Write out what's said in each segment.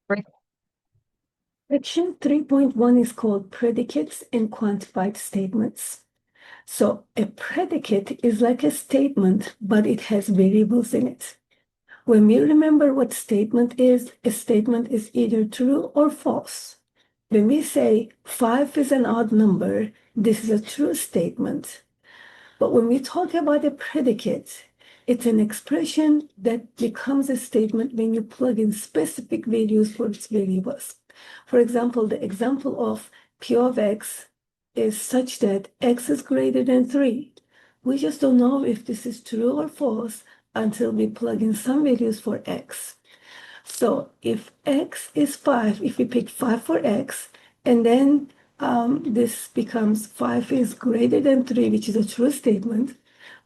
Right. Section 3.1 is called Predicates and Quantified Statements. So a predicate is like a statement, but it has variables in it. When we remember what statement is, a statement is either true or false. When we say 5 is an odd number, this is a true statement. But when we talk about a predicate, it's an expression that becomes a statement when you plug in specific values for its variables. For example, the example of P of x is such that x is greater than 3. We just don't know if this is true or false until we plug in some values for x. So if x is 5, if we pick 5 for x, and then this becomes 5 is greater than 3, which is a true statement.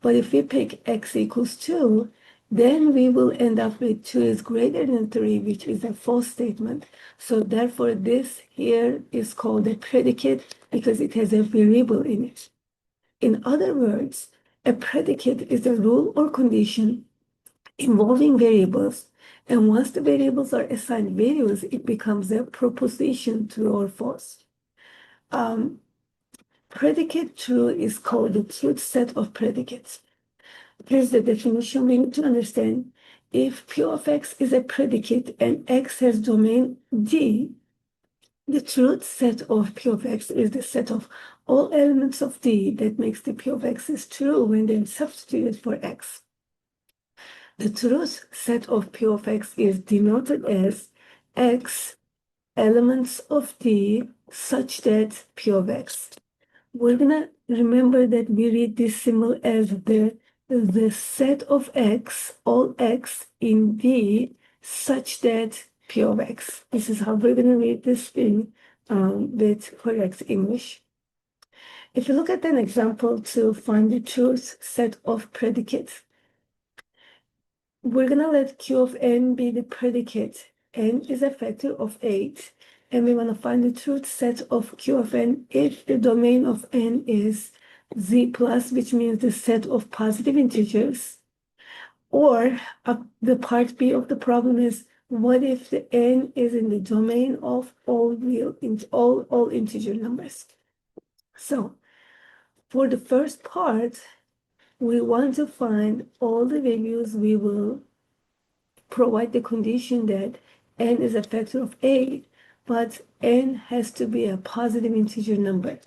But if we pick x equals 2, then we will end up with 2 is greater than 3, which is a false statement. So therefore, this here is called a predicate because it has a variable in it. In other words, a predicate is a rule or condition involving variables. And once the variables are assigned values, it becomes a proposition, true or false. Predicate true is called the truth set of predicates. Here's the definition we need to understand. If P of x is a predicate and x has domain D, the truth set of P of x is the set of all elements of D that makes the P of x is true when they're substituted for x. The truth set of P of x is denoted as x elements of D such that P of x. We're gonna remember that we read this symbol as the set of x, all x in D such that P of x. This is how we're gonna read this thing with correct English. If you look at an example to find the truth set of predicates, we're going to let Q of n be the predicate. N is a factor of 8. And we want to find the truth set of Q of n if the domain of n is z plus, which means the set of positive integers. Or the part B of the problem is, what if the n is in the domain of all integer numbers? So for the first part, we want to find all the values. We will provide the condition that n is a factor of 8, but n has to be a positive integer number.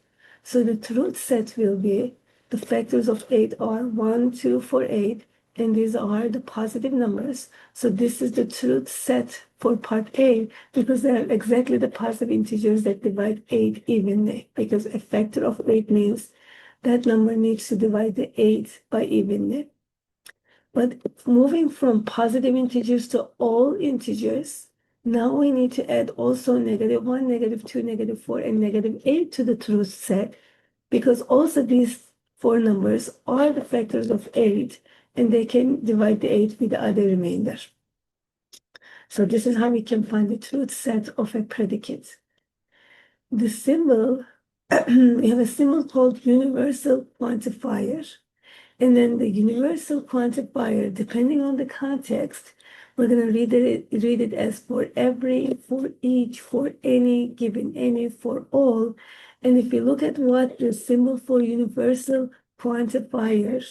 So the truth set will be the factors of 8 are 1, 2, 4, 8, and these are the positive numbers. So this is the truth set for part A because they are exactly the positive integers that divide 8 evenly, because a factor of 8 means that number needs to divide the 8 by evenly. But moving from positive integers to all integers, now we need to add also -1, -2, -4, and -8 to the truth set, because also these four numbers are the factors of 8, and they can divide the 8 with the other remainder. So this is how we can find the truth set of a predicate. The symbol, we have a symbol called universal quantifier. And then the universal quantifier, depending on the context, we're going to read it as for every, for each, for any, given any, for all. And if you look at what the symbol for universal quantifier,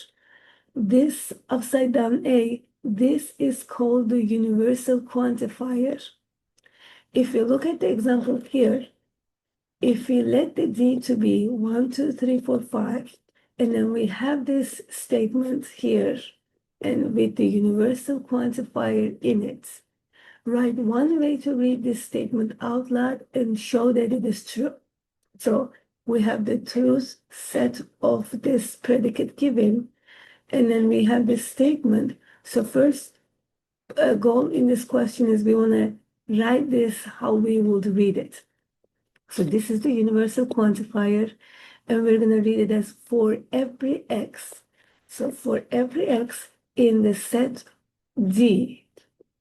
this upside down A, this is called the universal quantifier. If you look at the example here, if we let the D to be 1, 2, 3, 4, 5, and then we have this statement here, and with the universal quantifier in it. Write one way to read this statement out loud and show that it is true. So we have the truth set of this predicate given, and then we have this statement. So first goal in this question is we want to write this how we would read it. So this is the universal quantifier, and we're going to read it as for every x. So for every x in the set D,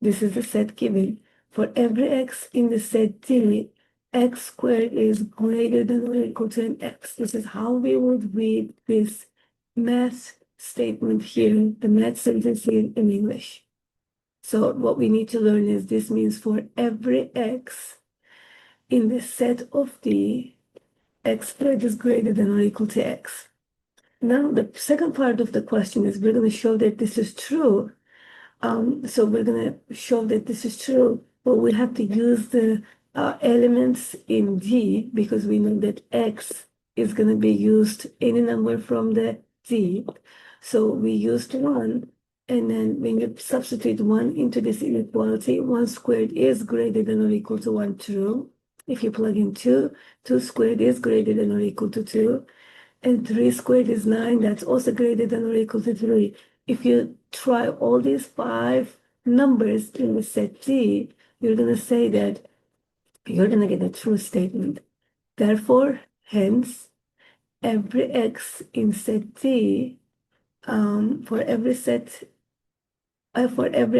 this is the set given. For every x in the set D, x squared is greater than or equal to an x. This is how we would read this math statement here, the math sentence here in English. So what we need to learn is this means for every x in the set of D, x squared is greater than or equal to x. Now, the second part of the question is we're going to show that this is true. So we're going to show that this is true, but we have to use the elements in D because we know that x is going to be used any number from the D. So we used 1, and then when you substitute 1 into this inequality, 1 squared is greater than or equal to 1, true. If you plug in 2, 2 squared is greater than or equal to 2. And 3 squared is 9. That's also greater than or equal to 3. If you try all these 5 numbers in the set D, you're going to say that you're going to get a true statement. Therefore, hence, every x in set D, for every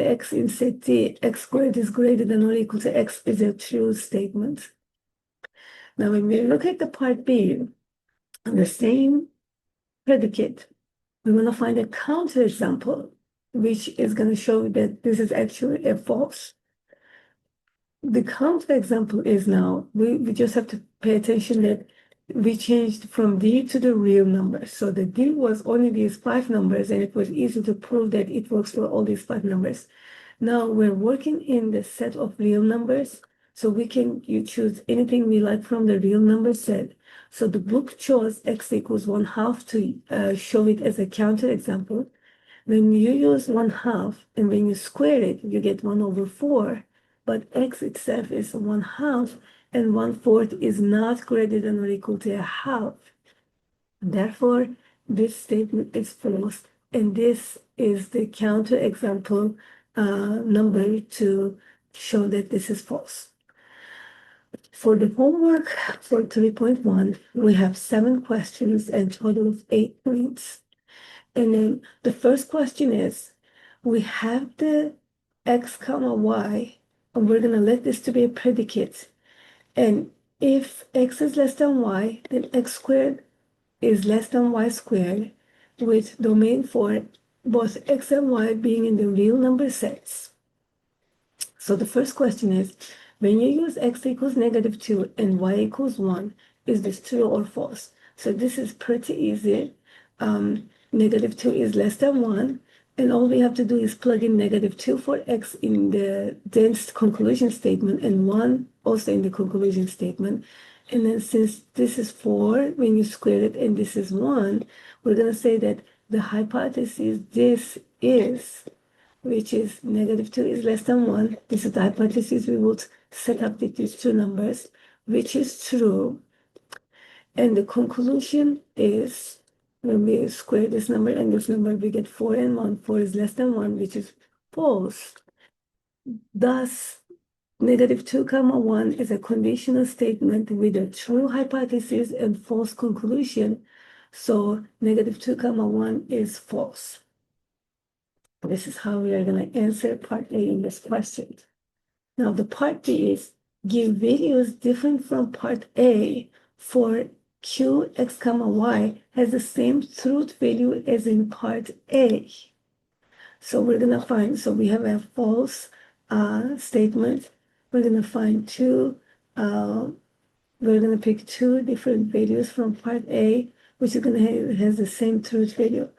x in set D, x squared is greater than or equal to x is a true statement. Now, when we look at the part B, on the same predicate, we're going to find a counterexample, which is going to show that this is actually a false. The counterexample is now, we just have to pay attention that we changed from D to the real number. So the D was only these 5 numbers, and it was easy to prove that it works for all these 5 numbers. Now we're working in the set of real numbers, so you choose anything we like from the real number set. So the book chose x equals 1/2 to show it as a counterexample. When you use 1/2 and when you square it, you get 1/4, but x itself is 1/2 and 1/4 is not greater than or equal to a half. Therefore, this statement is false, and this is the counterexample number to show that this is false. For the homework for 3.1, we have 7 questions and total of 8 points. And then the first question is, we have the x comma y, and we're going to let this to be a predicate. And if x is less than y, then x squared is less than y squared, with domain for both x and y being in the real number sets. So the first question is, when you use x equals -2 and y equals 1, is this true or false? So this is pretty easy. -2 is less than 1, and all we have to do is plug in -2 for x in the dense conclusion statement and 1 also in the conclusion statement. And then since this is 4, when you square it, and this is 1, we're going to say that the hypothesis this is, which is -2 is less than 1. This is the hypothesis we would set up with these two numbers, which is true. And the conclusion is, when we square this number and this number, we get 4 and 1. 4 is less than 1, which is false. Thus, -2 comma 1 is a conditional statement with a true hypothesis and false conclusion. So -2 comma 1 is false. This is how we are going to answer part A in this question. Now the part B is, give values different from part A for q x comma y has the same truth value as in part A. So we're going to find, so we have a false statement. We're going to find we're going to pick 2 different values from part A, which is going to has the same truth value.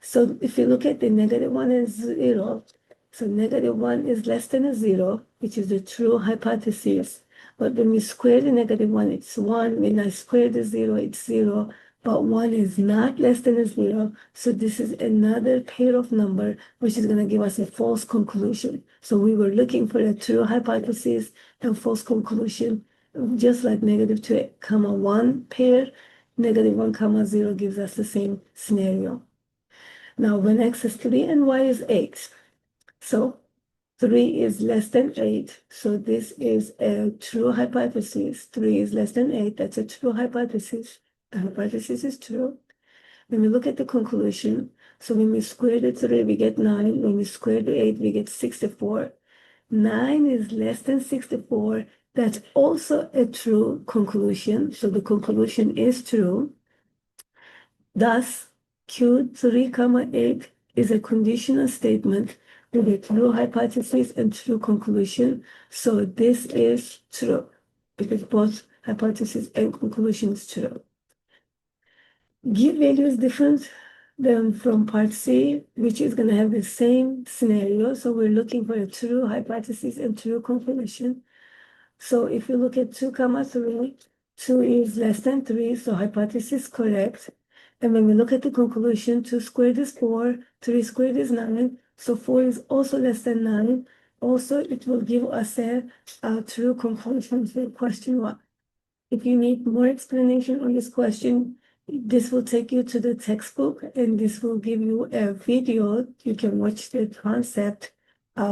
So if you look at the -1 and 0, so -1 is less than a 0, which is the true hypothesis. But when we square the -1, it's 1. When I square the 0, it's 0. But 1 is not less than a 0. So this is another pair of number, which is going to give us a false conclusion. So we were looking for a true hypothesis and false conclusion, just like -2 comma 1 pair, -1 comma 0 gives us the same scenario. Now, when x is 3 and y is 8, so 3 is less than 8, so this is a true hypothesis. 3 is less than 8, that's a true hypothesis. The hypothesis is true. When we look at the conclusion, so when we square the 3, we get 9. When we square the 8, we get 64. 9 is less than 64. That's also a true conclusion. So the conclusion is true. Thus, Q3, 8 is a conditional statement with a true hypothesis and true conclusion. So this is true because both hypothesis and conclusion is true. Give values different than from part C, which is going to have the same scenario. So we're looking for a true hypothesis and true conclusion. So if you look at 2 comma 3, 2 is less than 3, so hypothesis correct. And when we look at the conclusion, 2 squared is 4, 3 squared is 9, so 4 is also less than 9. Also, it will give us a true conclusion to question 1. If you need more explanation on this question, this will take you to the textbook, and this will give you a video. You can watch the concept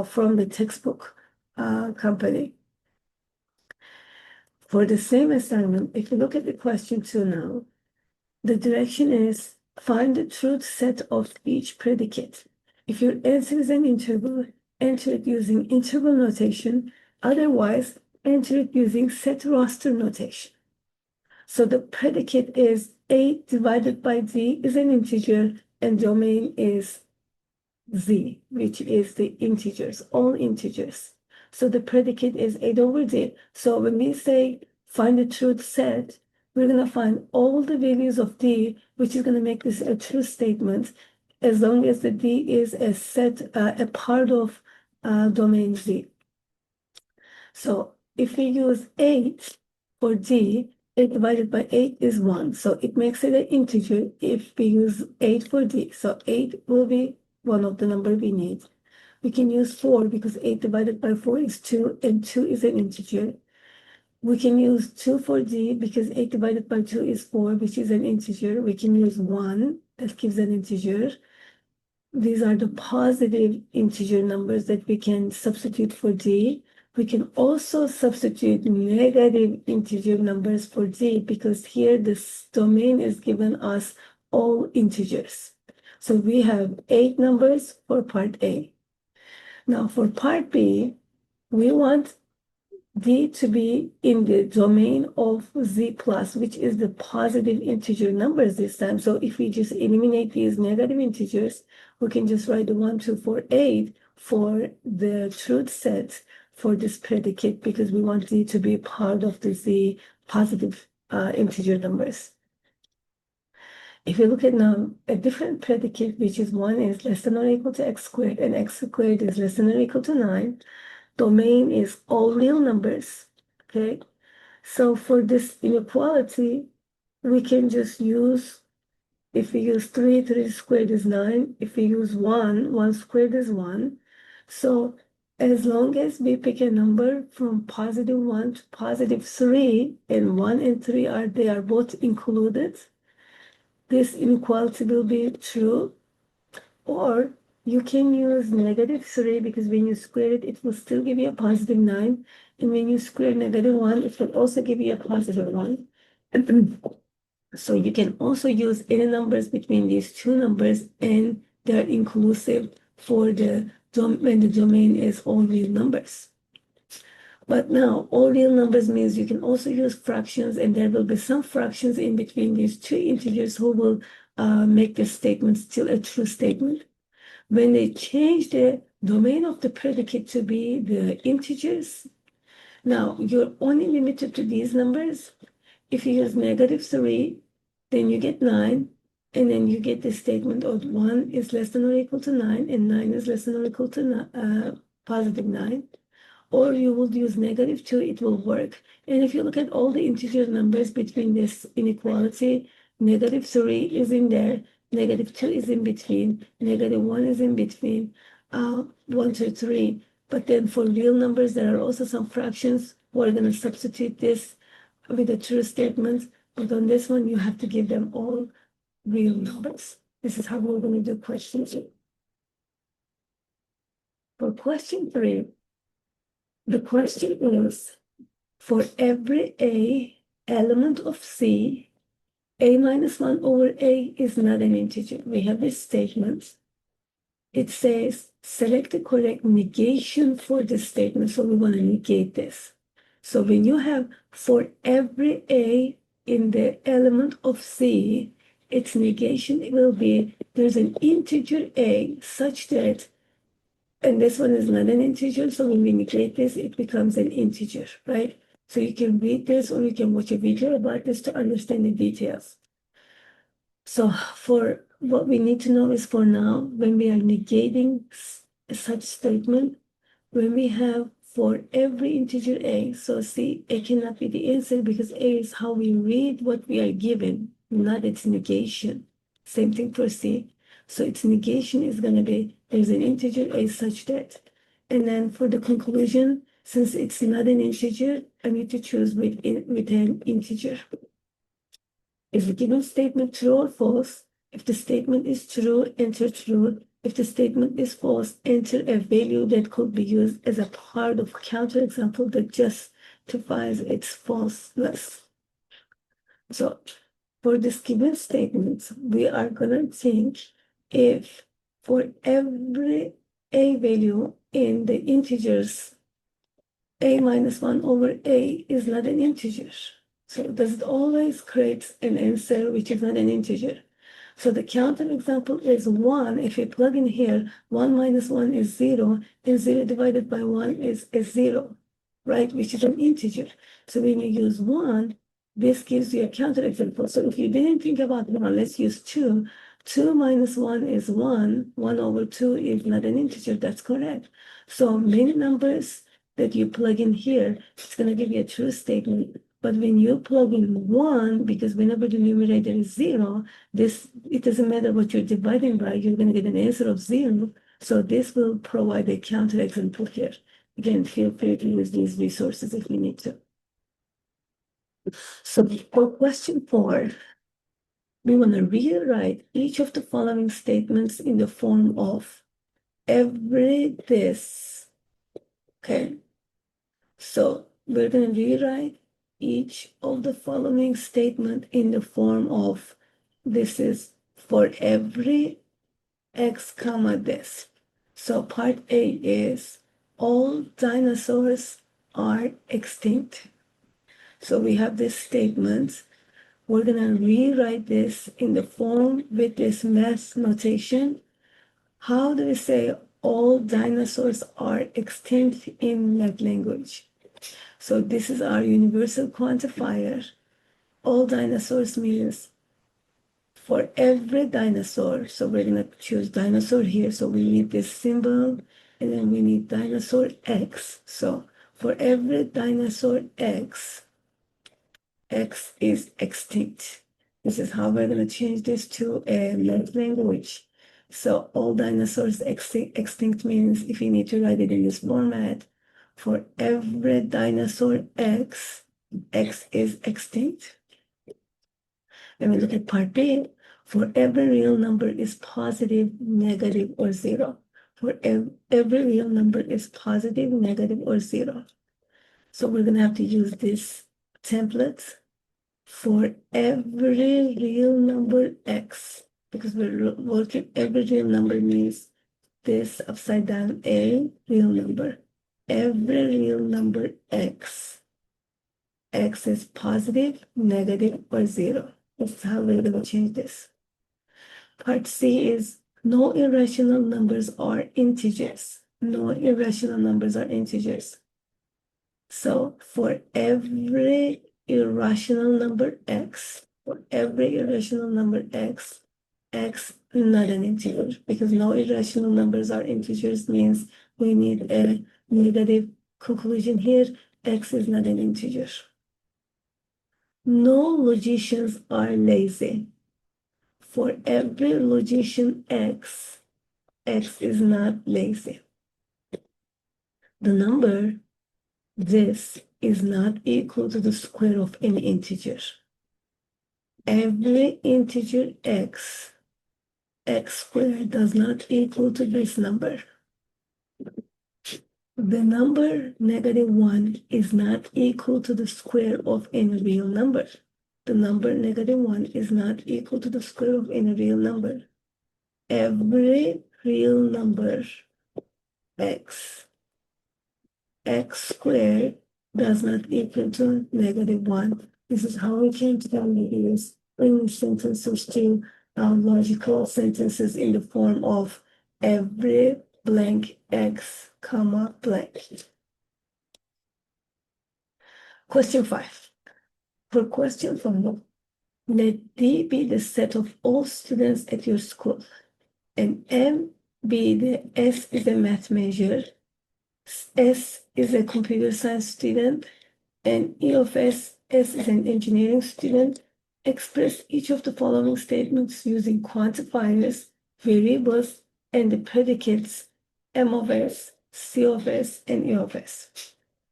from the textbook company. For the same assignment, if you look at the question 2 now, the direction is find the truth set of each predicate. If your answer is an interval, enter it using interval notation. Otherwise, enter it using set roster notation. So the predicate is A divided by D is an integer, and domain is Z, which is the integers, all integers. So the predicate is 8 over D. So when we say find the truth set, we're going to find all the values of D, which is going to make this a true statement, as long as the D is a set, a part of domain Z. So if we use 8 for D, 8 divided by 8 is 1. So it makes it an integer if we use 8 for D. So 8 will be one of the number we need. We can use 4 because 8 divided by 4 is 2, and 2 is an integer. We can use 2 for D because 8 divided by 2 is 4, which is an integer. We can use 1, that gives an integer. These are the positive integer numbers that we can substitute for D. We can also substitute negative integer numbers for D because here this domain is given us all integers. So we have 8 numbers for part A. Now for part B, we want D to be in the domain of Z plus, which is the positive integer numbers this time. So if we just eliminate these negative integers, we can just write the 1, 2, 4, 8 for the truth set for this predicate because we want D to be part of the Z positive integer numbers. If you look at now a different predicate, which is 1 is less than or equal to x squared and x squared is less than or equal to 9, domain is all real numbers, okay? So for this inequality, we can just use, if we use 3, 3 squared is 9. If we use 1, 1 squared is 1. So as long as we pick a number from positive 1 to positive 3, and 1 and 3 they are both included, this inequality will be true. Or you can use negative 3 because when you square it, it will still give you a positive 9. And when you square negative 1, it will also give you a positive 1. So you can also use any numbers between these two numbers, and they're inclusive for when the domain is all real numbers. But now, all real numbers means you can also use fractions, and there will be some fractions in between these two integers who will make the statement still a true statement. When they change the domain of the predicate to be the integers, now you're only limited to these numbers. If you use negative 3, then you get 9, and then you get the statement of 1 is less than or equal to 9, and 9 is less than or equal to positive 9. Or you will use negative 2, it will work. And if you look at all the integer numbers between this inequality, negative 3 is in there, negative 2 is in between, negative 1 is in between, 1 to 3. But then for real numbers, there are also some fractions. We're going to substitute this with a true statement. But on this one, you have to give them all real numbers. This is how we're going to do question 2. For question 3, the question is, for every A element of C, A minus 1 over A is not an integer. We have this statement. It says, select the correct negation for this statement. So we want to negate this. So when you have for every A in the element of C, its negation will be there's an integer A such that And this one is not an integer, so when we negate this, it becomes an integer, right? So you can read this or you can watch a video about this to understand the details. So for what we need to know is for now, when we are negating such statement, when we have for every integer a, so see, a cannot be the answer because a is how we read what we are given, not its negation. Same thing for c. So its negation is going to be, there's an integer a such that. And then for the conclusion, since it's not an integer, I need to choose with an integer. Is the given statement true or false? If the statement is true, enter true. If the statement is false, enter a value that could be used as a part of counterexample that justifies its falseness. So for this given statement, we are going to think if for every a value in the integers, a minus 1 over a is not an integer. So does it always create an answer which is not an integer? So the counterexample is 1. If you plug in here, 1 minus 1 is 0, and 0 divided by 1 is 0, right? Which is an integer. So when you use 1, this gives you a counterexample. So if you didn't think about 1, let's use 2. 2 minus 1 is 1. 1 over 2 is not an integer. That's correct. So many numbers that you plug in here, it's going to give you a true statement. But when you plug in 1, because whenever the numerator is 0, it doesn't matter what you're dividing by, you're going to get an answer of 0. So this will provide a counterexample here. Again, feel free to use these resources if you need to. So for question 4, we want to rewrite each of the following statements in the form of every this. Okay. So we're going to rewrite each of the following statement in the form of this is for every x comma this. So part A is all dinosaurs are extinct. So we have this statement. We're going to rewrite this in the form with this math notation. How do we say all dinosaurs are extinct in math language? So this is our universal quantifier. All dinosaurs means for every dinosaur. So we're going to choose dinosaur here. So we need this symbol, and then we need dinosaur X. So for every dinosaur X, X is extinct. This is how we're going to change this to a math language. So all dinosaurs extinct means if you need to write it in this format, for every dinosaur X, X is extinct. When we look at part B, for every real number is positive, negative, or 0. For every real number is positive, negative, or 0. So we're going to have to use this template for every real number X, because we're working every real number means this upside down A real number. Every real number X, X is positive, negative, or 0. That's how we're going to change this. Part C is no irrational numbers are integers. No irrational numbers are integers. So for every irrational number X, for every irrational number X, X not an integer, because no irrational numbers are integers means we need a negative conclusion here. X is not an integer. No logicians are lazy. For every logician X, X is not lazy. The number this is not equal to the square of any integer. Every integer X, X squared does not equal to this number. The number -1 is not equal to the square of any real number. The number -1 is not equal to the square of any real number. Every real number X, X squared does not equal to -1. This is how we came to the ideas, bringing sentences to logical sentences in the form of every blank x, comma, blank. Question 5. For question 5, let D be the set of all students at your school, and M be the S is a math major, S is a computer science student, and E of S is an engineering student. Express each of the following statements using quantifiers, variables, and the predicates M of S, C of S, and E of S.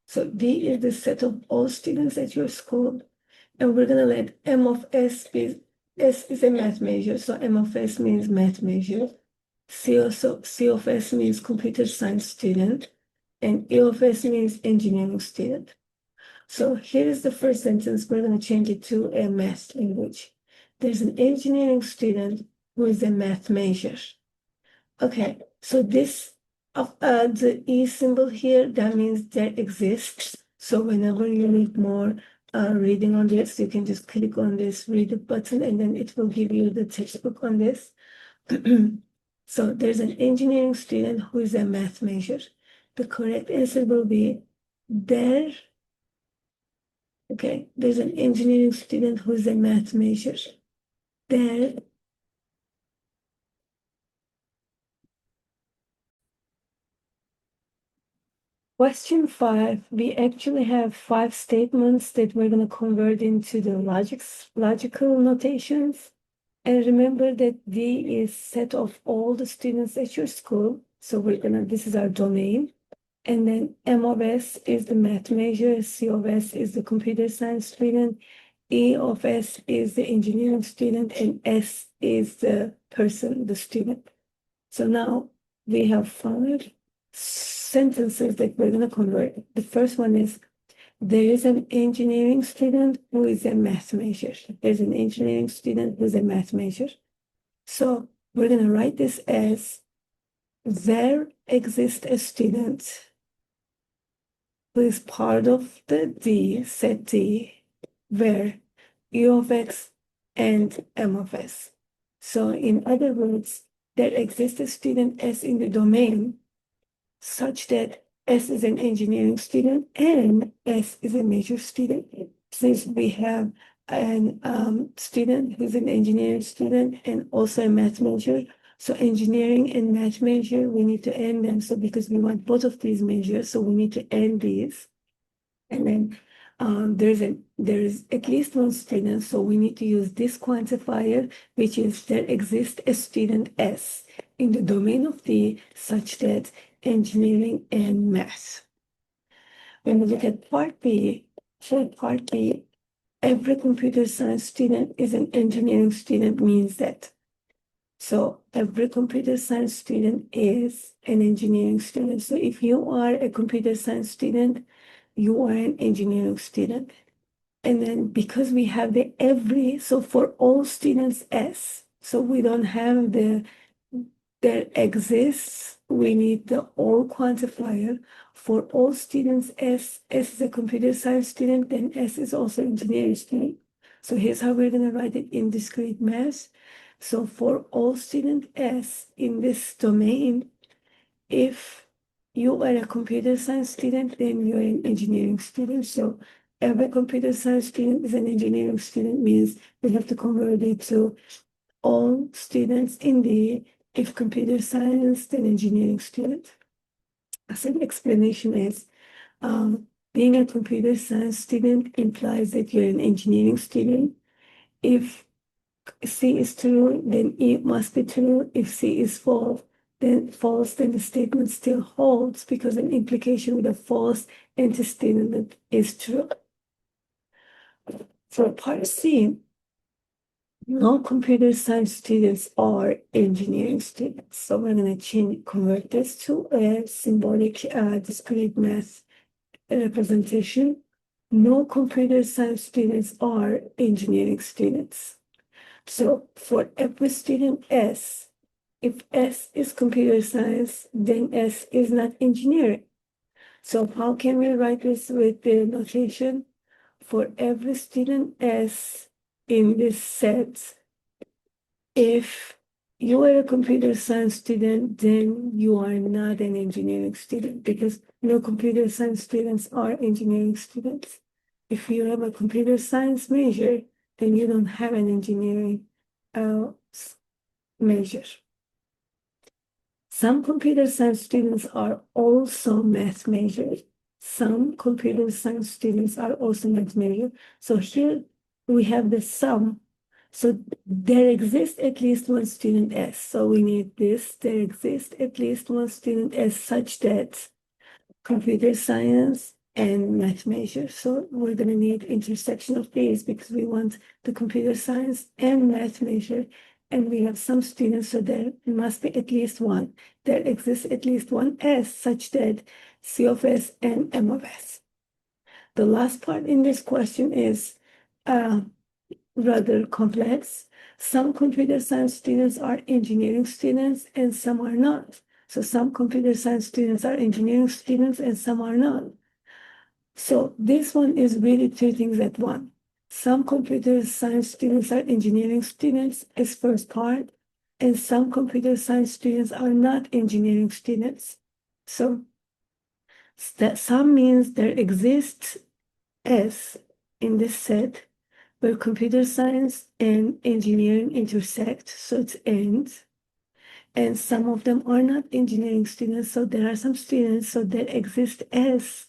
So D is the set of all students at your school, and we're gonna let M of S be, S is a math major, so M of S means math major. C of S means computer science student, and E of S means engineering student. So here is the first sentence. We're going to change it to a math language. There's an engineering student who is a math major. Okay, so this the E symbol here, that means there exists. So whenever you need more reading on this, you can just click on this read it button, and then it will give you the textbook on this. So there's an engineering student who is a math major. The correct answer will be there. Okay, there's an engineering student who's a math major. There. Question 5, we actually have 5 statements that we're going to convert into the logical notations. And remember that D is set of all the students at your school. So this is our domain. And then M of S is the math major, C of S is the computer science student, E of S is the engineering student, and S is the person, the student. So now we have 5 sentences that we're going to convert. The first one is, there is an engineering student who is a math major. There's an engineering student who is a math major. So we're going to write this as, there exists a student who is part of the D, set D, where U of X and M of S. So in other words, there exists a student S in the domain such that S is an engineering student and S is a major student. Since we have an student who's an engineering student and also a math major, so engineering and math major, we need to end them. So because we want both of these majors, so we need to end these. And then there's at least one student, so we need to use this quantifier, which is there exists a student S in the domain of D such that engineering and math. When we look at part B, for part B, every computer science student is an engineering student means that. So every computer science student is an engineering student. So if you are a computer science student, you are an engineering student. And then because we have the every, so for all students S, so we don't have the there exists, we need the all quantifier. For all students S is a computer science student, then S is also engineering student. So here's how we're going to write it in discrete math. So for all student S in this domain, if you are a computer science student, then you're an engineering student. So every computer science student is an engineering student means we have to convert it to all students in the, if computer science, then engineering student. As an explanation is, being a computer science student implies that you're an engineering student. If C is true, then E must be true. If C is false, then the statement still holds because an implication with a false antecedent is true. For part C, no computer science students are engineering students. So we're going to convert this to a symbolic discrete math representation. No computer science students are engineering students. So for every student S, if S is computer science, then S is not engineering. So how can we write this with the notation? For every student S in this set, if you are a computer science student, then you are not an engineering student because no computer science students are engineering students. If you have a computer science major, then you don't have an engineering major. Some computer science students are also math majors. Some computer science students are also math majors. So here we have the sum. So there exists at least one student S. So we need this. There exists at least one student S such that computer science and math major. So we're going to need intersection of these because we want the computer science and math major. And we have some students, so there must be at least one. There exists at least one S such that C of S and M of S. The last part in this question is rather complex. Some computer science students are engineering students and some are not. So some computer science students are engineering students and some are not. So this one is really two things at one. Some computer science students are engineering students as first part, and some computer science students are not engineering students. So that some means there exists S in this set where computer science and engineering intersect, so it's AND. And some of them are not engineering students, so there are some students, so there exists S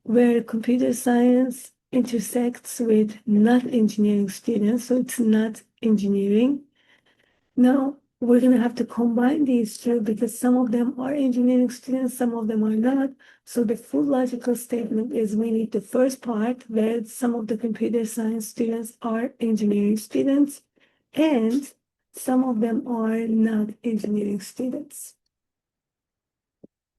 where computer science intersects with not engineering students, so it's not engineering. Now we're going to have to combine these two because some of them are engineering students, some of them are not. So the full logical statement is we need the first part where some of the computer science students are engineering students and some of them are not engineering students.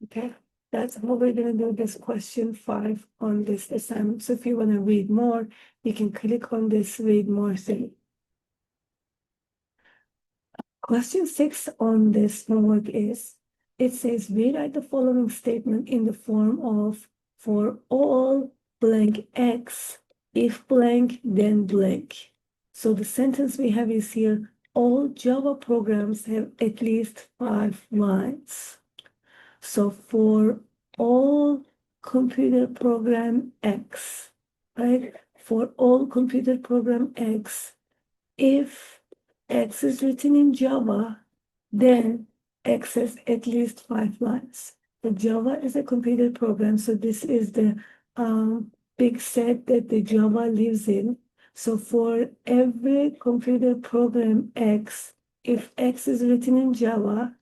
Okay, that's how we're going to do this question 5 on this assignment. So if you want to read more, you can click on this read more thing. Question 6 on this homework is, it says rewrite the following statement in the form of for all blank X, if blank, then blank. So the sentence we have is here, all Java programs have at least 5 lines. So for all computer program X, right? For all computer program X, if X is written in Java, then X has at least 5 lines. The Java is a computer program, so this is the big set that the Java lives in. So for every computer program X, if X is written in Java,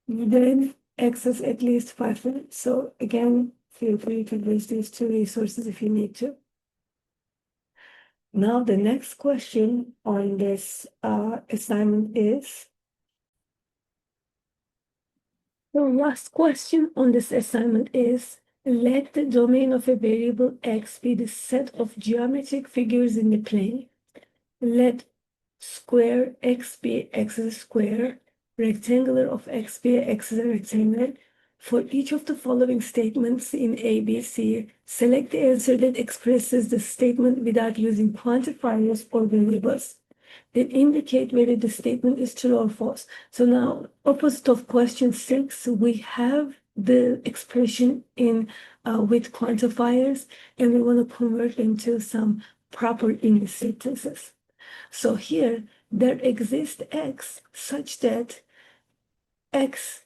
then access at least 5 minutes. So again, feel free to use these two resources if you need to. Now the next question on this assignment is, the last question on this assignment is, let the domain of a variable x be the set of geometric figures in the plane. Let square x be x is a square, rectangular of x be x is a rectangle. For each of the following statements in A, B, C, select the answer that expresses the statement without using quantifiers or variables. Then indicate whether the statement is true or false. So now, opposite of question 6, we have the expression in with quantifiers, and we want to convert into some proper English sentences. So here, there exists x such that x,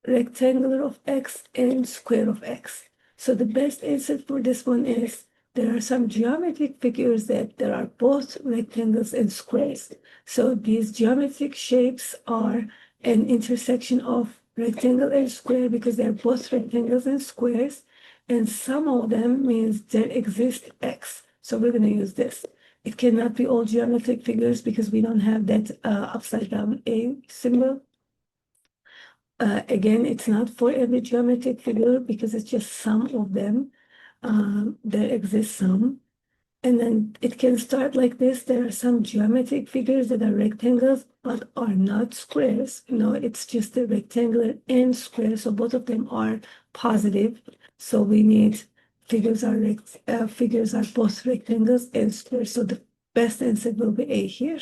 rectangular of x, and square of x. So the best answer for this one is there are some geometric figures that there are both rectangles and squares. So these geometric shapes are an intersection of rectangle and square because they're both rectangles and squares. And some of them means there exists x. So we're going to use this. It cannot be all geometric figures because we don't have that upside down A symbol. Again, it's not for every geometric figure because it's just some of them. There exists some. And then it can start like this. There are some geometric figures that are rectangles but are not squares. No, it's just a rectangular and square. So both of them are positive. So we need figures are both rectangles and squares. So the best answer will be A here.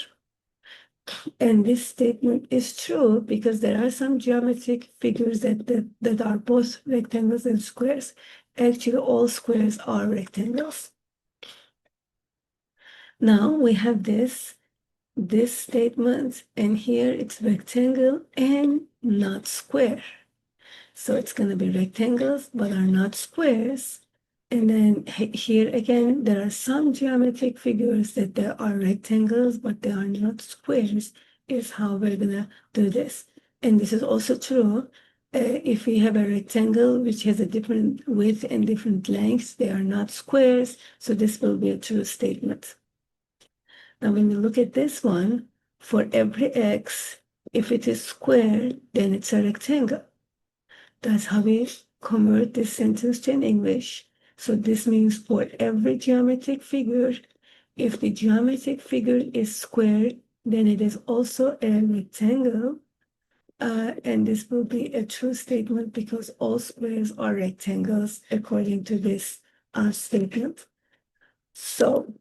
And this statement is true because there are some geometric figures that are both rectangles and squares. Actually, all squares are rectangles. Now we have this statement, and here it's rectangle and not square. So it's going to be rectangles, but are not squares. And then here again, there are some geometric figures that there are rectangles, but they are not squares, is how we're going to do this. And this is also true. If we have a rectangle which has a different width and different lengths, they are not squares. So this will be a true statement. Now, when we look at this one, for every x, if it is squared, then it's a rectangle. That's how we convert this sentence to an English. So this means for every geometric figure, if the geometric figure is squared, then it is also a rectangle. And this will be a true statement because all squares are rectangles according to this statement. So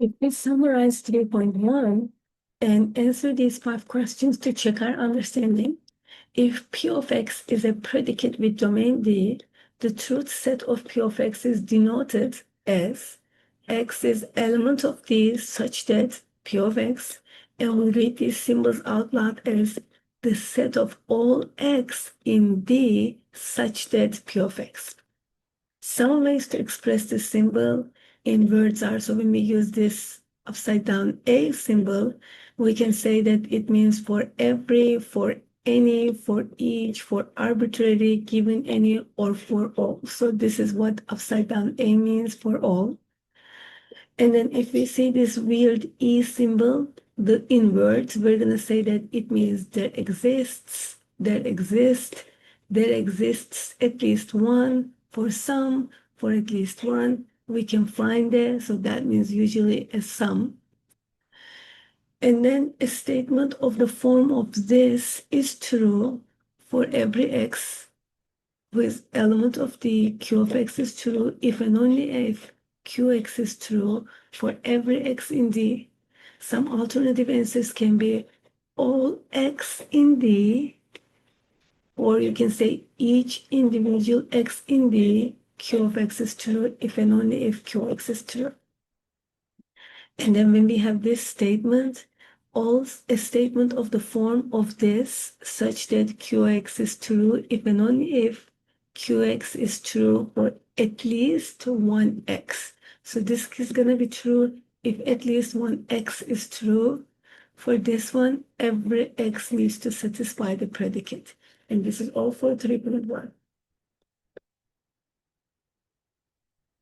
if we summarize 3.1 and answer these 5 questions to check our understanding, if P of x is a predicate with domain D, the truth set of P of x is denoted as x is element of D such that P of x, and we read these symbols out loud as the set of all x in D such that P of x. Some ways to express this symbol in words are, so when we use this upside down A symbol, we can say that it means for every, for any, for each, for arbitrary, given any, or for all. So this is what upside down A means, for all. And then if we see this weird E symbol, in words, we're going to say that it means there exists at least one, for some, for at least one. We can find there, so that means usually a sum. And then a statement of the form of this is true for every x with element of the q of x is true if and only if qx is true for every x in D. Some alternative answers can be all x in D, or you can say each individual x in D, q of x is true if and only if qx is true. And then when we have this statement, a statement of the form of this such that qx is true if and only if qx is true for at least one x. So this is going to be true if at least one x is true. For this one, every x needs to satisfy the predicate. And this is all for 3.1.